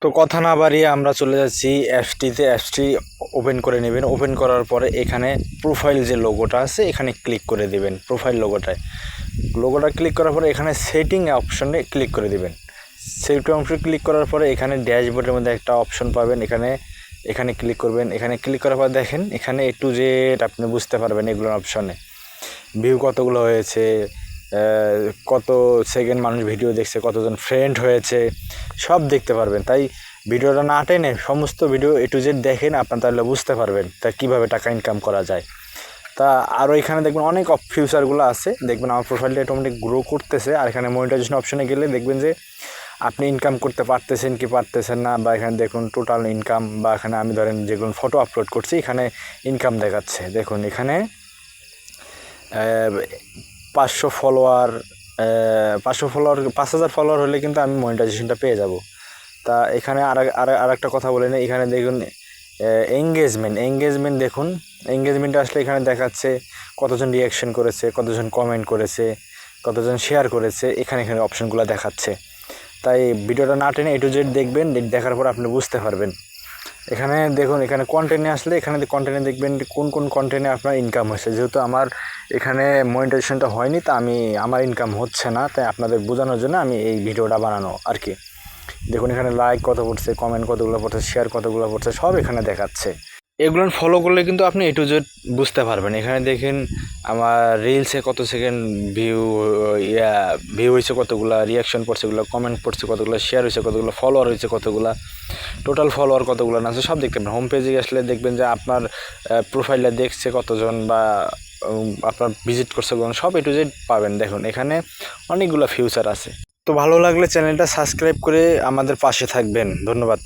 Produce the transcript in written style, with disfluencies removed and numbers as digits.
তো কথা না বাড়িয়ে আমরা চলে যাচ্ছি অ্যাপসটিতে। অ্যাপসটি ওপেন করে নেবেন। ওপেন করার পরে এখানে প্রোফাইল যে লোগোটা আছে এখানে ক্লিক করে দেবেন। প্রোফাইল লোগোটা ক্লিক করার পরে এখানে সেটিং অপশনে ক্লিক করে দেবেন। সেটিং অপশনে ক্লিক করার পরে এখানে ড্যাশবোর্ডের মধ্যে একটা অপশন পাবেন, এখানে ক্লিক করবেন। এখানে ক্লিক করার পর দেখেন এখানে A to Z আপনি বুঝতে পারবেন এগুলোর অপশনে। ভিউ কতগুলো হয়েছে, কত সেকেন্ড মানুষ ভিডিও দেখছে, কতজন ফ্রেন্ড হয়েছে, সব দেখতে পারবেন। তাই ভিডিওটা না টেনে সমস্ত ভিডিও A to Z দেখেন, আপনার তাহলে বুঝতে পারবেন তা কীভাবে টাকা ইনকাম করা যায়। তা আরও এখানে দেখবেন অনেক ফিউচারগুলো আছে। দেখবেন আমার প্রোফাইলটা অটোমেটিক গ্রো করতেছে। আর এখানে মনিটাইজেশন অপশনে গেলে দেখবেন যে আপনি ইনকাম করতে পারতেছেন কি পারতেছেন না, বা এখানে দেখুন টোটাল ইনকাম, বা এখানে আমি ধরেন যেগুলো ফটো আপলোড করছি এখানে ইনকাম দেখাচ্ছে। দেখুন এখানে 500 ফলোয়ার 5000 ফলোয়ার হলে কিন্তু আমি মনিটাইজেশনটা পেয়ে যাব। তা এখানে আর একটা কথা বলে নিই। এখানে দেখুন এঙ্গেজমেন্ট দেখুন। এঙ্গেজমেন্টে আসলে এখানে দেখাচ্ছে কতজন রিয়াকশন করেছে, কতজন কমেন্ট করেছে, কতজন শেয়ার করেছে, এখানে অপশনগুলো দেখাচ্ছে। তাই ভিডিওটা না টেনে A to Z দেখবেন, দেখার পর আপনি বুঝতে পারবেন। এখানে দেখুন এখানে কন্টেন্টে আসলে এখানে কন্টেন্টে দেখবেন কোন কন্টেন্টে আপনার ইনকাম হয়েছে। যেহেতু আমার এখানে মনিটাইজেশনটা হয়নি, তা আমার ইনকাম হচ্ছে না, তাই আপনাদের বোঝানোর জন্য আমি এই ভিডিওটা বানানো আর কি। দেখুন এখানে লাইক কত পড়ছে, কমেন্ট কতগুলো পড়ছে, শেয়ার কতগুলো পড়ছে, সব এখানে দেখাচ্ছে। এগুলো ফলো করলে কিন্তু আপনি A to Z বুঝতে পারবেন। এখানে দেখেন আমার রিলসে কত সেকেন্ড ভিউ হয়েছে, কতগুলা রিয়াকশন পড়ছে, এগুলো কমেন্ট পড়ছে, কতগুলো শেয়ার হয়েছে, কতগুলো ফলোয়ার হয়েছে, কতগুলা টোটাল ফলোয়ার কতগুলো না আছে সব দেখতে পাবেন। হোম পেজে আসলে দেখবেন যে আপনার প্রোফাইলটা দেখছে কতজন, বা আপনার ভিজিট করছে কতজন, সব A to Z পাবেন। দেখুন এখানে অনেকগুলো ফিউচার আছে। তো ভালো লাগলে চ্যানেলটা সাবস্ক্রাইব করে আমাদের পাশে থাকবেন। ধন্যবাদ।